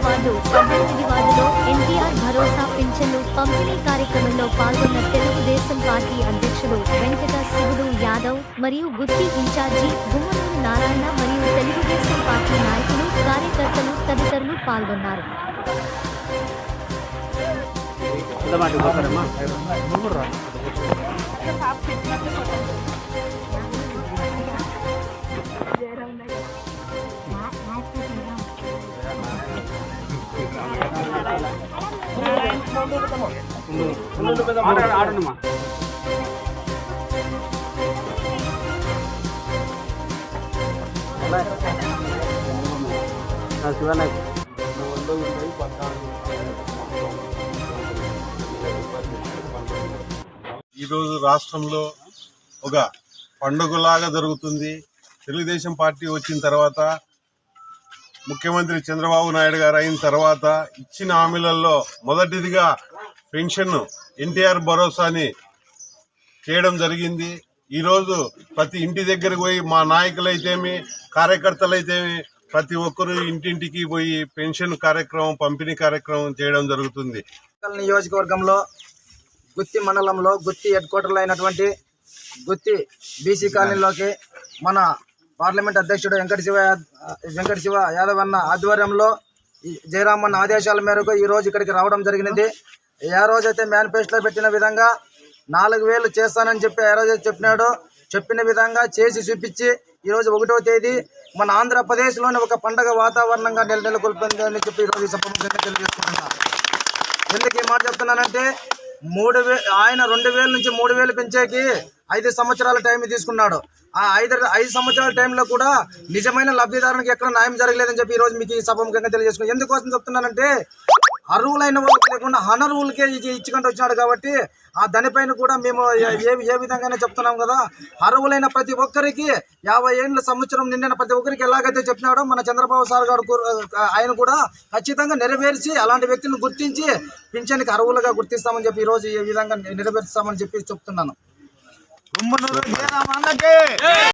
Ward 18 వార్డులో ఎన్టీఆర్ భరోసా పింఛన్లు పంపిణీ కార్యక్రమంలో పాల్గొన్న తెలుగుదేశం పార్టీ అధ్యక్షుడు వెంకట శివుడు యాదవ్ మరియు గుత్తి ఇన్ఛార్జి గుమ్మనూరు నారాయణ మరియు తెలుగుదేశం పార్టీ నాయకులు కార్యకర్తలు తదితరులు పాల్గొన్నారు. ఈరోజు రాష్ట్రంలో ఒక పండుగలాగా జరుగుతుంది. తెలుగుదేశం పార్టీ వచ్చిన తర్వాత, ముఖ్యమంత్రి చంద్రబాబు నాయుడు గారు అయిన తర్వాత ఇచ్చిన హామీలలో మొదటిదిగా పెన్షన్ ఎన్టీఆర్ భరోసాని చేయడం జరిగింది. ఈరోజు ప్రతి ఇంటి దగ్గరకు పోయి మా నాయకులైతేమి కార్యకర్తలైతేమి ప్రతి ఒక్కరు ఇంటింటికి పోయి పెన్షన్ కార్యక్రమం పంపిణీ కార్యక్రమం చేయడం జరుగుతుంది. నియోజకవర్గంలో గుత్తి మండలంలో గుత్తి హెడ్ క్వార్టర్లో అయినటువంటి గుత్తి బీసీ కాలనీలోకి మన పార్లమెంట్ అధ్యక్షుడు వెంకట శివ యాదవ్ అన్న ఆధ్వర్యంలో జయరామన్ ఆదేశాల మేరకు ఈరోజు ఇక్కడికి రావడం జరిగినది. ఏ రోజైతే మేనిఫెస్టోలో పెట్టిన విధంగా 4,000 చేస్తానని చెప్పి ఏ రోజైతే చెప్పినాడో చెప్పిన విధంగా చేసి చూపించి ఈరోజు 1వ తేదీ మన ఆంధ్రప్రదేశ్లోని ఒక పండగ వాతావరణంగా నెలకొల్పిందని చెప్పి ఈరోజు ఈ సభ తెలియజేసుకుంటున్నా. ఎందుకు ఈ మాట చెప్తున్నానంటే, 3,000 ఆయన 2,000 నుంచి 3,000 పెంచేకి 5 సంవత్సరాల టైం తీసుకున్నాడు. ఆ 5 సంవత్సరాల టైంలో కూడా నిజమైన లబ్ధిదారునికి ఎక్కడ న్యాయం జరగలేదని చెప్పి ఈరోజు మీకు ఈ సభముఖంగా తెలియజేసుకున్నాను. ఎందుకోసం చెప్తున్నానంటే, అర్హులైన వాళ్ళకి లేకుండా అనర్హులకే ఇచ్చుకుంటూ వచ్చినాడు కాబట్టి ఆ దానిపైన కూడా మేము ఏ విధంగానే చెప్తున్నాం కదా. అర్హులైన ప్రతి ఒక్కరికి 50 ఏళ్ళ సంవత్సరం నిండిన ప్రతి ఒక్కరికి ఎలాగైతే చెప్పినాడో మన చంద్రబాబు సార్ గారు ఆయన కూడా ఖచ్చితంగా నెరవేర్చి అలాంటి వ్యక్తులను గుర్తించి పింఛన్కి అర్హులుగా గుర్తిస్తామని చెప్పి ఈరోజు ఈ విధంగా నెరవేర్స్తామని చెప్పి చెప్తున్నాను.